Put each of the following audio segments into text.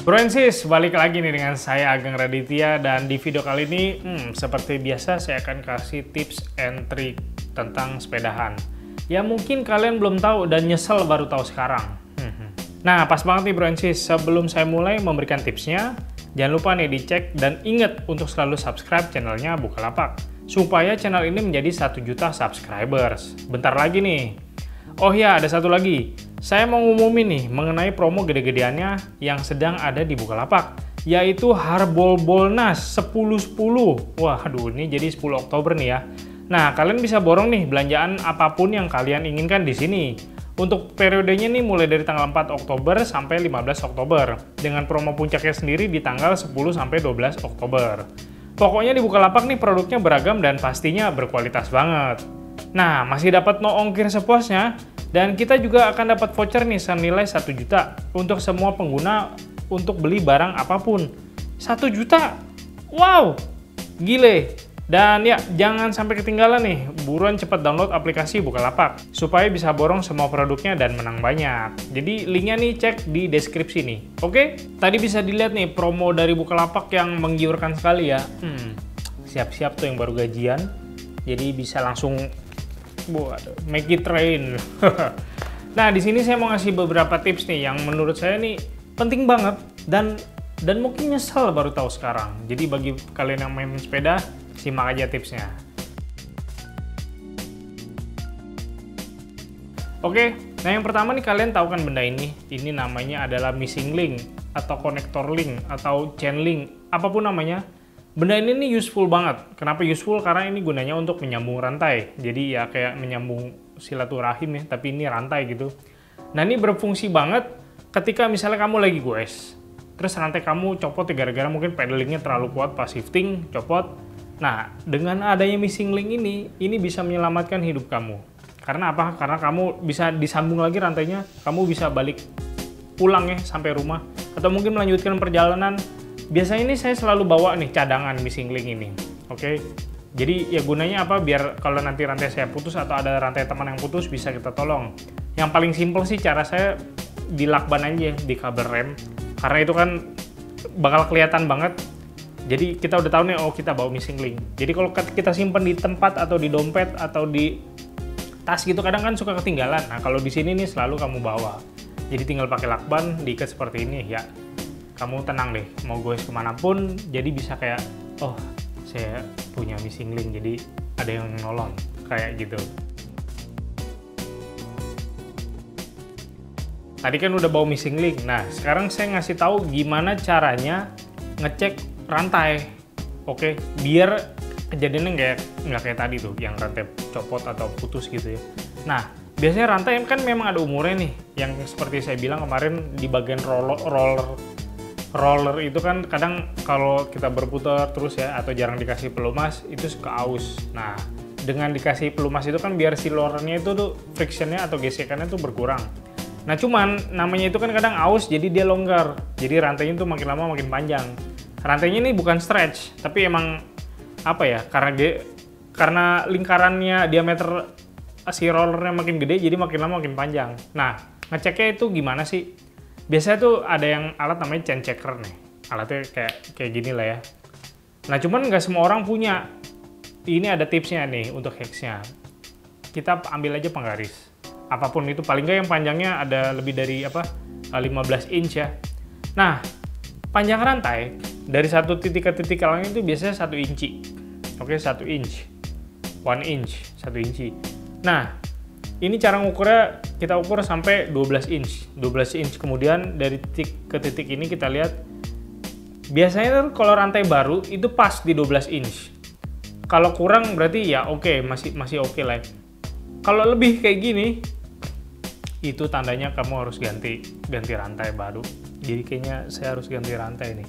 Bro and sis, balik lagi nih dengan saya Ageng Raditya, dan di video kali ini seperti biasa saya akan kasih tips and trick tentang sepedahan. Ya mungkin kalian belum tahu dan nyesel baru tahu sekarang. Nah pas banget nih bro and sis, sebelum saya mulai memberikan tipsnya, jangan lupa nih dicek dan ingat untuk selalu subscribe channelnya Bukalapak supaya channel ini menjadi 1 juta subscribers. Bentar lagi nih. Oh ya, ada satu lagi. Saya mau ngumumin nih mengenai promo gede-gedeannya yang sedang ada di Bukalapak, yaitu Harbolnas 10-10. Waduh, ini jadi 10 Oktober nih ya. Nah, kalian bisa borong nih belanjaan apapun yang kalian inginkan di sini. Untuk periodenya nih mulai dari tanggal 4 Oktober sampai 15 Oktober. Dengan promo puncaknya sendiri di tanggal 10 sampai 12 Oktober. Pokoknya di Bukalapak nih produknya beragam dan pastinya berkualitas banget. Nah, masih dapat no ongkir sepuasnya. Dan kita juga akan dapat voucher nih senilai 1 juta untuk semua pengguna untuk beli barang apapun. 1 juta? Wow! Gile! Dan ya, jangan sampai ketinggalan nih. Buruan cepat download aplikasi Bukalapak supaya bisa borong semua produknya dan menang banyak. Jadi linknya nih cek di deskripsi nih. Oke? Tadi bisa dilihat nih promo dari Bukalapak yang menggiurkan sekali ya. Siap-siap tuh yang baru gajian. Jadi bisa langsung buat make it rain. Nah, di sini saya mau ngasih beberapa tips nih yang menurut saya nih penting banget dan mungkin nyesel baru tahu sekarang. Jadi bagi kalian yang main sepeda, simak aja tipsnya. Oke, nah yang pertama nih kalian tahu kan benda ini. Ini namanya adalah missing link atau connector link atau chain link, apapun namanya. Benda ini nih useful banget. Kenapa useful? Karena ini gunanya untuk menyambung rantai. Jadi ya kayak menyambung silaturahim ya, tapi ini rantai gitu. Nah ini berfungsi banget ketika misalnya kamu lagi goes. Terus rantai kamu copot gara-gara mungkin pedalingnya terlalu kuat pas shifting, copot. Nah dengan adanya missing link ini bisa menyelamatkan hidup kamu. Karena apa? Karena kamu bisa disambung lagi rantainya, kamu bisa balik pulang ya sampai rumah. Atau mungkin melanjutkan perjalanan. Biasanya ini saya selalu bawa nih cadangan missing link ini, oke? Jadi ya gunanya apa? Biar kalau nanti rantai saya putus atau ada rantai teman yang putus bisa kita tolong. Yang paling simple sih cara saya di lakban aja di kabel rem, karena itu kan bakal kelihatan banget. Jadi kita udah tahu nih, oh kita bawa missing link. Jadi kalau kita simpen di tempat atau di dompet atau di tas gitu kadang kan suka ketinggalan. Nah kalau di sini nih selalu kamu bawa. Jadi tinggal pakai lakban diikat seperti ini ya. Kamu tenang deh, mau goes kemanapun, jadi bisa kayak, oh saya punya missing link, jadi ada yang nolong, kayak gitu. Tadi kan udah bawa missing link, nah sekarang saya ngasih tahu gimana caranya ngecek rantai, oke? Biar kejadiannya nggak kayak tadi tuh, yang rantai copot atau putus gitu ya. Nah, biasanya rantai kan memang ada umurnya nih, yang seperti saya bilang kemarin di bagian roller itu kan kadang kalau kita berputar terus ya atau jarang dikasih pelumas itu suka aus. Nah dengan dikasih pelumas itu kan biar si rollernya itu tuh frictionnya atau gesekannya tuh berkurang. Nah cuman namanya itu kan kadang aus jadi dia longgar, jadi rantainya tuh makin lama makin panjang. Rantainya ini bukan stretch tapi emang apa ya, karena lingkarannya diameter si rollernya makin gede jadi makin lama makin panjang. Nah ngeceknya itu gimana sih? Biasanya tuh ada yang alat namanya chain checker nih. Alatnya kayak gini lah ya. Nah cuman nggak semua orang punya. Ini ada tipsnya nih untuk hacksnya. Kita ambil aja penggaris. Apapun itu, paling nggak yang panjangnya ada lebih dari 15 inch ya. Nah panjang rantai dari satu titik ke titik lain itu biasanya 1 inci. Oke, 1 inch. 1 inch, 1 inci. Nah ini cara ngukurnya kita ukur sampai 12 inch. 12 inch kemudian dari titik ke titik ini kita lihat. Biasanya kalau rantai baru itu pas di 12 inch. Kalau kurang berarti ya oke, masih oke lah. Kalau lebih kayak gini, itu tandanya kamu harus ganti rantai baru. Jadi kayaknya saya harus ganti rantai nih.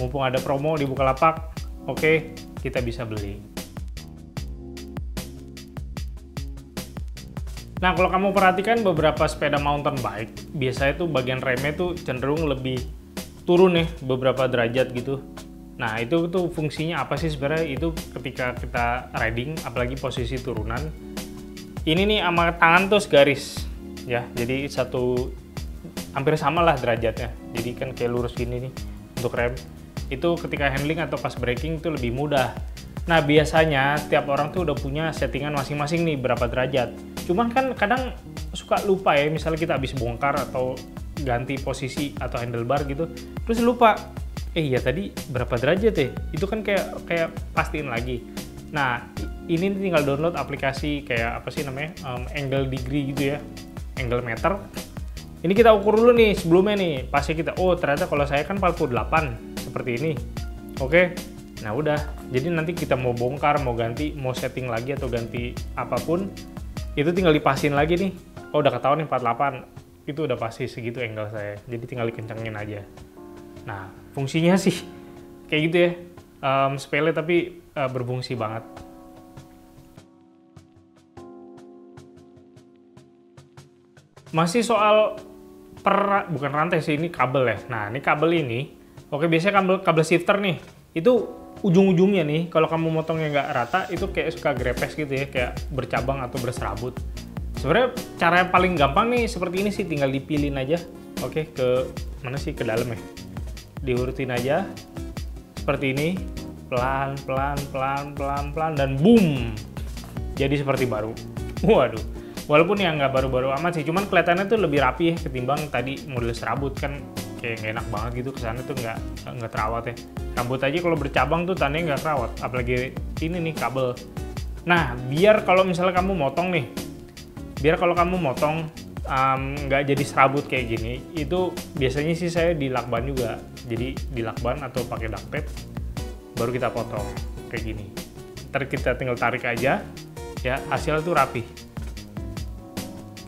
Mumpung ada promo di Bukalapak, oke, kita bisa beli. Nah, kalau kamu perhatikan beberapa sepeda mountain bike, biasanya tuh bagian remnya tuh cenderung lebih turun nih, beberapa derajat gitu. Nah, itu tuh fungsinya apa sih sebenarnya? Itu ketika kita riding, apalagi posisi turunan, ini nih sama tangan tuh segaris, ya. Jadi hampir sama lah derajatnya. jadi kan kayak lurus gini nih untuk rem. Itu ketika handling atau pas braking itu lebih mudah. Nah, biasanya tiap orang tuh udah punya settingan masing-masing nih berapa derajat. Cuman kan kadang suka lupa ya, misalnya kita habis bongkar atau ganti posisi atau handlebar gitu, terus lupa, ya tadi berapa derajat ya? Itu kan kayak pastiin lagi. Nah, ini tinggal download aplikasi kayak apa sih namanya, angle degree gitu ya, angle meter. Ini kita ukur dulu nih sebelumnya nih, pasti kita, oh ternyata kalau saya kan 48 seperti ini. Oke, nah udah, jadi nanti kita mau bongkar, mau ganti, mau setting lagi atau ganti apapun, itu tinggal dipasin lagi nih. Oh udah ketahuan nih 48, itu udah pasti segitu angle saya, jadi tinggal dikencengin aja. Nah, fungsinya sih kayak gitu ya, sepele tapi berfungsi banget. Masih soal bukan rantai sih, ini kabel ya. Nah, ini kabel ini, oke, biasanya kabel shifter nih, itu ujung-ujungnya nih, kalau kamu motongnya nggak rata, itu kayak suka grepes gitu ya, kayak bercabang atau berserabut. Sebenarnya cara yang paling gampang nih seperti ini sih, tinggal dipilin aja. Oke, ke mana sih, ke dalam ya. Diurutin aja seperti ini, pelan, dan boom, jadi seperti baru. Waduh. Walaupun yang nggak baru-baru amat sih, cuman kelihatannya tuh lebih rapi ya ketimbang tadi model serabut, kan kayak nggak enak banget gitu kesannya tuh nggak terawat ya. Rambut aja kalau bercabang tuh tandanya nggak terawat, apalagi ini nih kabel. Nah, biar kalau misalnya kamu motong nih, nggak jadi serabut kayak gini, itu biasanya sih saya dilakban juga. Jadi dilakban atau pakai duct tape, baru kita potong kayak gini. Ntar kita tinggal tarik aja, ya hasilnya tuh rapi.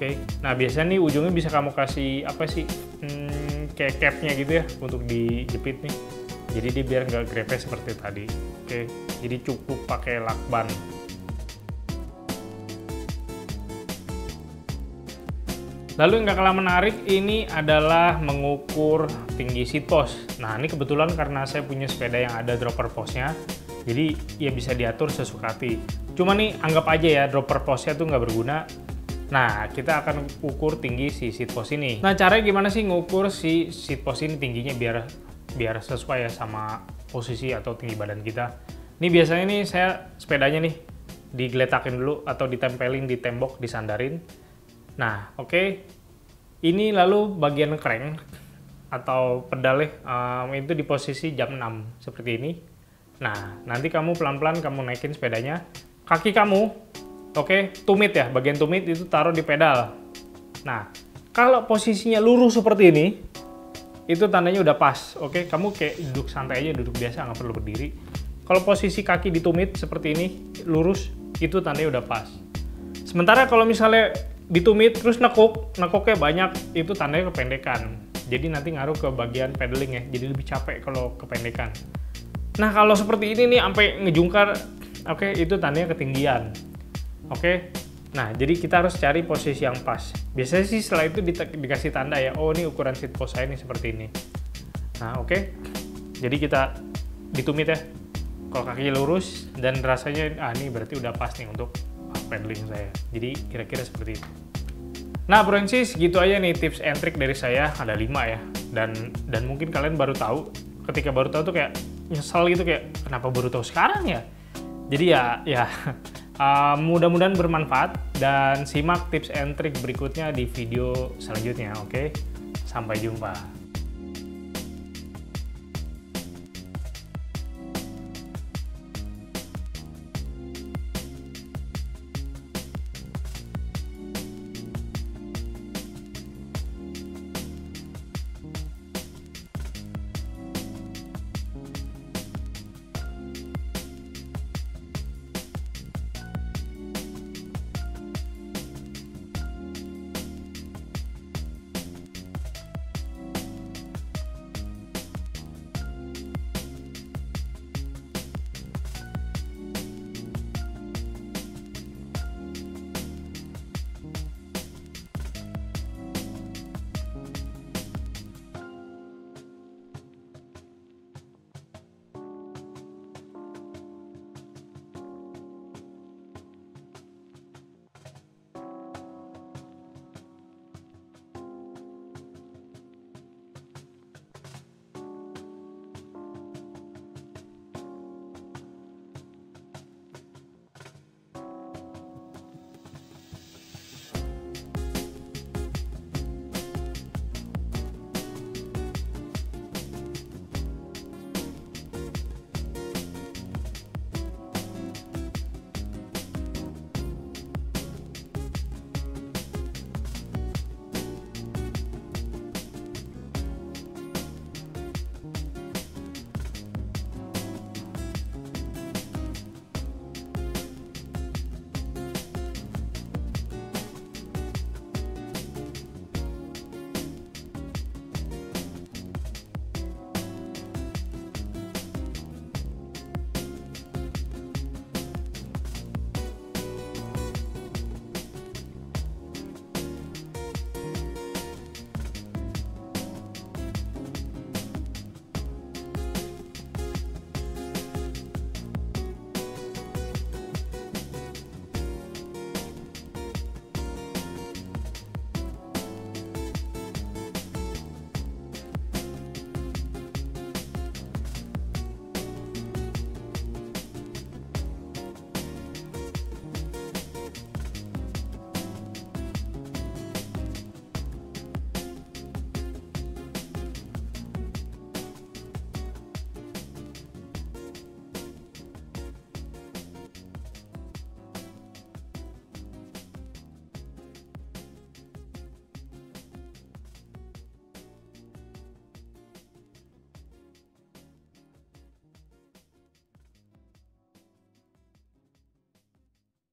Oke, nah biasanya nih ujungnya bisa kamu kasih apa sih, kayak capnya gitu ya untuk dijepit nih. Jadi dia biar nggak grepes seperti tadi. Oke, jadi cukup pakai lakban. Lalu yang nggak kalah menarik ini adalah mengukur tinggi seat post. Nah ini kebetulan karena saya punya sepeda yang ada dropper postnya, jadi ya bisa diatur sesuka hati. Cuma nih anggap aja ya dropper postnya tuh nggak berguna. Nah, kita akan ukur tinggi si seat post ini. Nah, caranya gimana sih ngukur si seat post ini tingginya biar sesuai ya sama posisi atau tinggi badan kita. Ini biasanya nih saya sepedanya nih digeletakin dulu atau ditempelin di tembok, disandarin. Nah, oke. Ini lalu bagian crank atau pedalnya itu di posisi jam 6 seperti ini. Nah, nanti kamu pelan-pelan kamu naikin sepedanya. Kaki kamu oke, tumit ya, bagian tumit itu taruh di pedal. Nah, kalau posisinya lurus seperti ini, itu tandanya udah pas. Oke, kamu kayak duduk santai aja, duduk biasa, nggak perlu berdiri. Kalau posisi kaki di tumit seperti ini, lurus, itu tandanya udah pas. Sementara kalau misalnya ditumit terus nekuknya banyak, itu tandanya kependekan. Jadi nanti ngaruh ke bagian pedaling ya, jadi lebih capek kalau kependekan. Nah, kalau seperti ini nih, sampai ngejungkar, oke, itu tandanya ketinggian. Oke, nah jadi kita harus cari posisi yang pas. Biasanya sih setelah itu dikasih tanda ya, oh ini ukuran seat post saya ini seperti ini. Nah oke, jadi kita ditumit ya, kalau kakinya lurus dan rasanya, ini berarti udah pas nih untuk pedaling saya. Jadi kira-kira seperti itu. Nah Bronsis, segitu aja nih tips and trick dari saya, ada 5 ya. Dan mungkin kalian baru tahu, ketika baru tahu tuh kayak nyesel gitu, kayak kenapa baru tahu sekarang ya. Jadi ya mudah-mudahan bermanfaat dan simak tips and trick berikutnya di video selanjutnya. Oke, sampai jumpa.